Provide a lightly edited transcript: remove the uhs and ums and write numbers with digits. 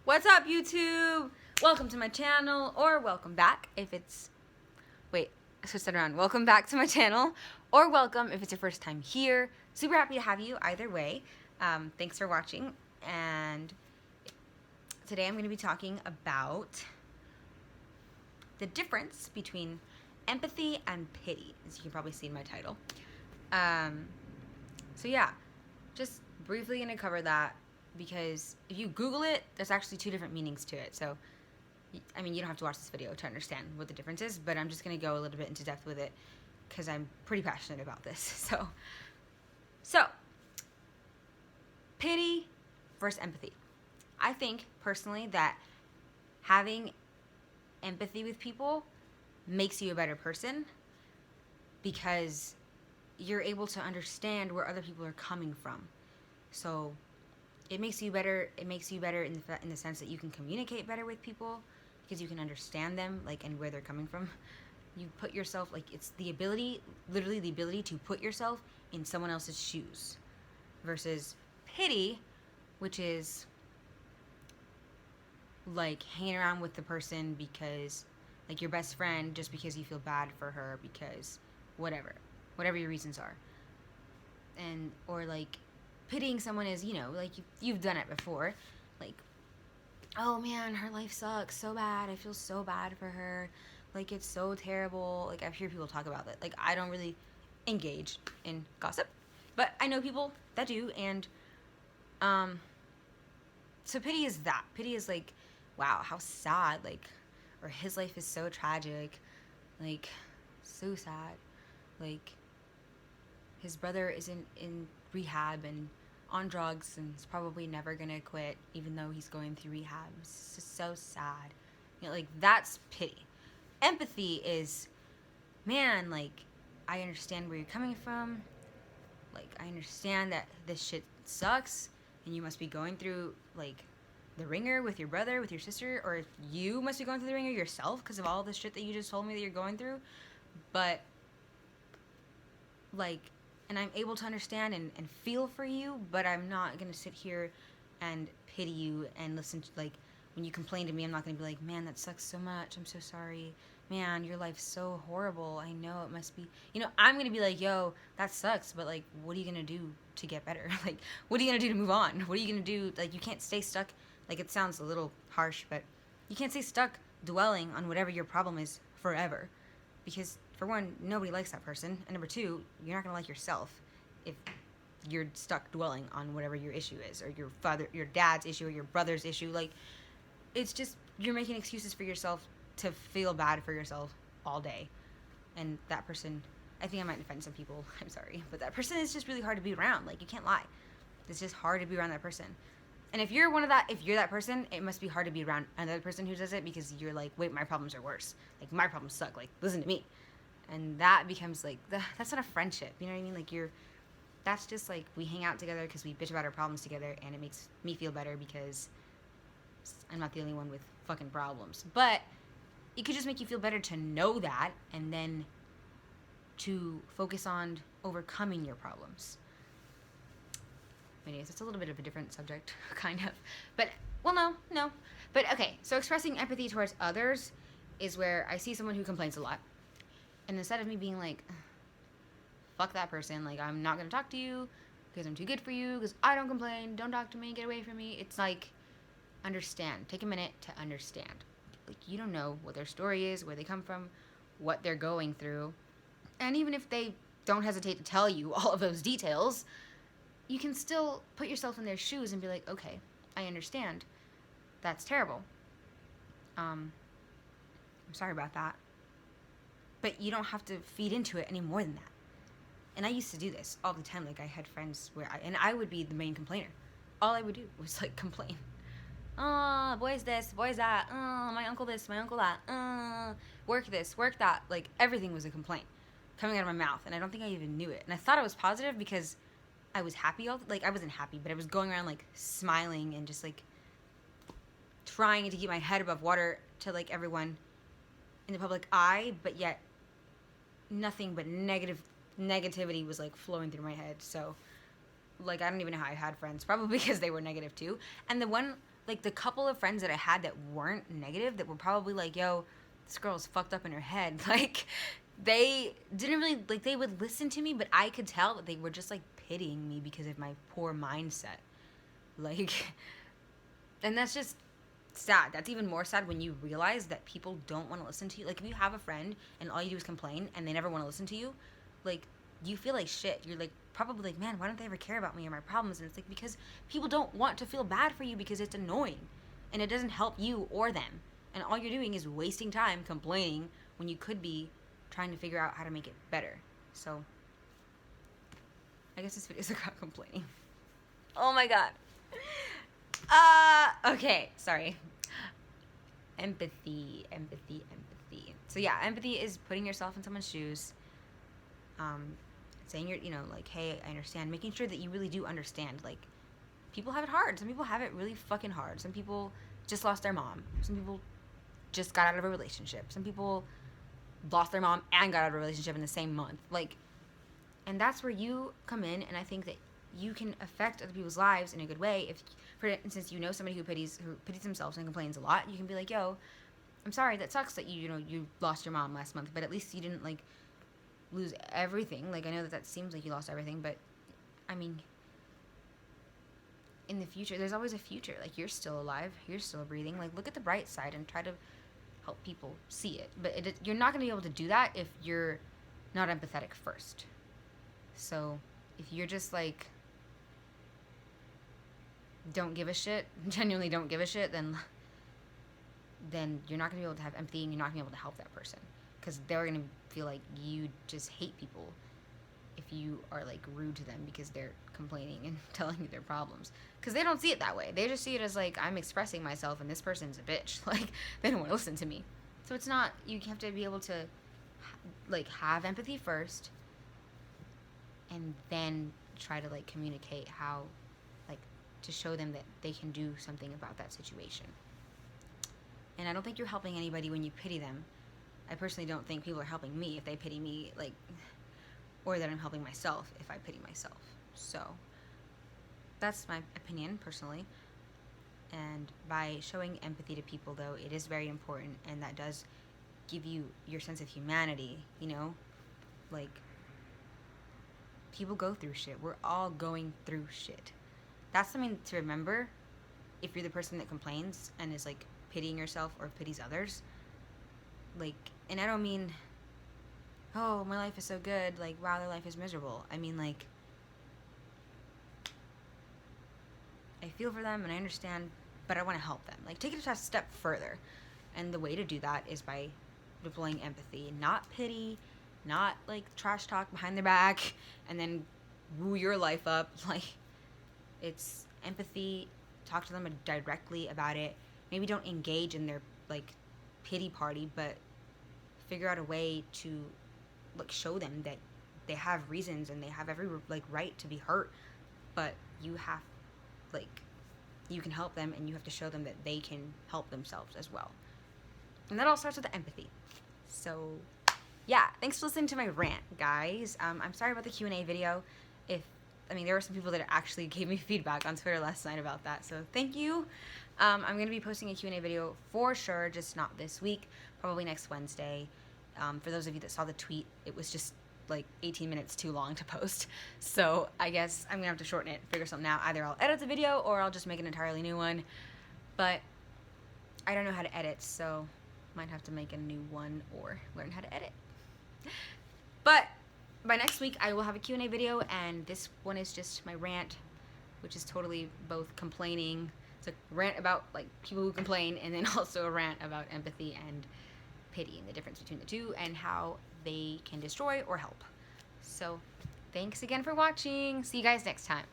What's up, YouTube? Welcome to my channel, or welcome back if it's... Wait, I switched that around. Welcome back to my channel, or welcome if it's your first time here. Super happy to have you either way. Thanks for watching, and today I'm going to be talking about the difference between empathy and pity, as you can probably see in my title. So yeah, just briefly going to cover that, because if you Google it, there's actually two different meanings to it. So, I mean, you don't have to watch this video to understand what the difference is, but I'm just going to go a little bit into depth with it because I'm pretty passionate about this. So, pity versus empathy. I think, personally, that having empathy with people makes you a better person because you're able to understand where other people are coming from. So it makes you better. It makes you better in the sense that you can communicate better with people because you can understand them, like, and where they're coming from. You put yourself, like, it's the ability, literally the ability to put yourself in someone else's shoes, versus pity, which is like hanging around with the person because, like, your best friend, just because you feel bad for her because whatever your reasons are, and or like pitying someone is, you know, like you've done it before, like, oh man, her life sucks so bad, I feel so bad for her, like, it's so terrible. Like, I've heard people talk about that. Like, I don't really engage in gossip, but I know people that do, and so pity is that. Pity is like, wow, how sad, like, or his life is so tragic, like, so sad, like, his brother is in rehab and on drugs and is probably never gonna quit even though he's going through rehab. It's just so sad. You know, like, that's pity. Empathy is, man, like, I understand where you're coming from. Like, I understand that this shit sucks and you must be going through, like, the ringer with your brother, with your sister, or you must be going through the ringer yourself because of all this shit that you just told me that you're going through. But, like, and I'm able to understand and feel for you, but I'm not going to sit here and pity you and listen to, like, when you complain to me, I'm not going to be like, man, that sucks so much, I'm so sorry, man, your life's so horrible, I know it must be, you know, I'm going to be like, yo, that sucks, but, like, what are you going to do to get better? Like, what are you going to do to move on? What are you going to do? Like, you can't stay stuck, like, it sounds a little harsh, but you can't stay stuck dwelling on whatever your problem is forever, because, for one, nobody likes that person, and number two, you're not going to like yourself if you're stuck dwelling on whatever your issue is, or your dad's issue, or your brother's issue. Like, it's just, you're making excuses for yourself to feel bad for yourself all day. And that person, I think I might offend some people, I'm sorry, but that person is just really hard to be around. Like, you can't lie. It's just hard to be around that person. And if you're that person, it must be hard to be around another person who does it, because you're like, wait, my problems are worse. Like, my problems suck. Like, listen to me. And that becomes, like, that's not a friendship. You know what I mean? Like, that's just, like, we hang out together because we bitch about our problems together, and it makes me feel better because I'm not the only one with fucking problems. But it could just make you feel better to know that, and then to focus on overcoming your problems. Anyways, it's a little bit of a different subject, kind of. But, well, no. But, okay, so expressing empathy towards others is where I see someone who complains a lot. And instead of me being like, fuck that person, like, I'm not going to talk to you because I'm too good for you, because I don't complain, don't talk to me, get away from me. It's like, understand. Take a minute to understand. Like, you don't know what their story is, where they come from, what they're going through. And even if they don't hesitate to tell you all of those details, you can still put yourself in their shoes and be like, okay, I understand. That's terrible. I'm sorry about that. But you don't have to feed into it any more than that. And I used to do this all the time. Like, I had friends where I would be the main complainer. All I would do was, like, complain. Oh, boy's this, boy's that. Oh, my uncle this, my uncle that. Work this, work that. Like, everything was a complaint coming out of my mouth. And I don't think I even knew it. And I thought it was positive because I was happy like, I wasn't happy, but I was going around, like, smiling and just, like, trying to keep my head above water to, like, everyone in the public eye, but yet nothing but negativity was, like, flowing through my head. So, like, I don't even know how I had friends, probably because they were negative too. And the like the couple of friends that I had that weren't negative, that were probably like, yo, this girl's fucked up in her head. Like, they didn't really, like, they would listen to me, but I could tell that they were just, like, pitying me because of my poor mindset. Like, and that's just sad. That's even more sad when you realize that people don't want to listen to you. Like, if you have a friend and all you do is complain and they never want to listen to you, like, you feel like shit. You're, like, probably like, man, why don't they ever care about me or my problems? And it's like, because people don't want to feel bad for you because it's annoying and it doesn't help you or them. And all you're doing is wasting time complaining when you could be trying to figure out how to make it better. So, I guess this video is about complaining. Oh my god. Okay, sorry. Empathy. So yeah, empathy is putting yourself in someone's shoes. Saying you're, like, hey, I understand. Making sure that you really do understand. Like, people have it hard. Some people have it really fucking hard. Some people just lost their mom. Some people just got out of a relationship. Some people lost their mom and got out of a relationship in the same month. Like, and that's where you come in, and I think that you can affect other people's lives in a good way. If, for instance, you know somebody who pities themselves and complains a lot, you can be like, yo, I'm sorry, that sucks that you lost your mom last month, but at least you didn't, like, lose everything. Like, I know that seems like you lost everything, but I mean, in the future, there's always a future. Like, you're still alive, you're still breathing. Like, look at the bright side and try to help people see it. But you're not going to be able to do that if you're not empathetic first. So if you're just like, don't give a shit, genuinely don't give a shit, then you're not going to be able to have empathy, and you're not going to be able to help that person, because they're going to feel like you just hate people if you are, like, rude to them because they're complaining and telling you their problems, because they don't see it that way. They just see it as, like, I'm expressing myself and this person's a bitch. Like, they don't want to listen to me. So it's not, you have to be able to, like, have empathy first and then try to, like, communicate how, like, to show them that they can do something about that situation. And I don't think you're helping anybody when you pity them. I personally don't think people are helping me if they pity me, like, or that I'm helping myself if I pity myself. So that's my opinion, personally. And by showing empathy to people, though, it is very important, and that does give you your sense of humanity, Like, people go through shit. We're all going through shit. That's something to remember if you're the person that complains and is, like, pitying yourself or pities others. Like, and I don't mean, oh, my life is so good, like, wow, their life is miserable. I mean, like, I feel for them and I understand, but I want to help them. Like, take it a step further. And the way to do that is by deploying empathy, not pity, not, like, trash talk behind their back and then woo your life up. Like, it's empathy. Talk to them directly about it. Maybe don't engage in their, like, pity party, but figure out a way to, like, show them that they have reasons and they have every, like, right to be hurt, but you have, like, you can help them, and you have to show them that they can help themselves as well. And that all starts with the empathy. So yeah, thanks for listening to my rant, guys. I'm sorry about the Q&A video. There were some people that actually gave me feedback on Twitter last night about that, so thank you. I'm going to be posting a Q&A video for sure, just not this week, probably next Wednesday. For those of you that saw the tweet, it was just, like, 18 minutes too long to post, so I guess I'm going to have to shorten it, figure something out. Either I'll edit the video, or I'll just make an entirely new one, but I don't know how to edit, so might have to make a new one or learn how to edit. But by next week, I will have a Q&A video, and this one is just my rant, which is totally both complaining. It's a rant about, like, people who complain, and then also a rant about empathy and pity and the difference between the two and how they can destroy or help. So thanks again for watching. See you guys next time.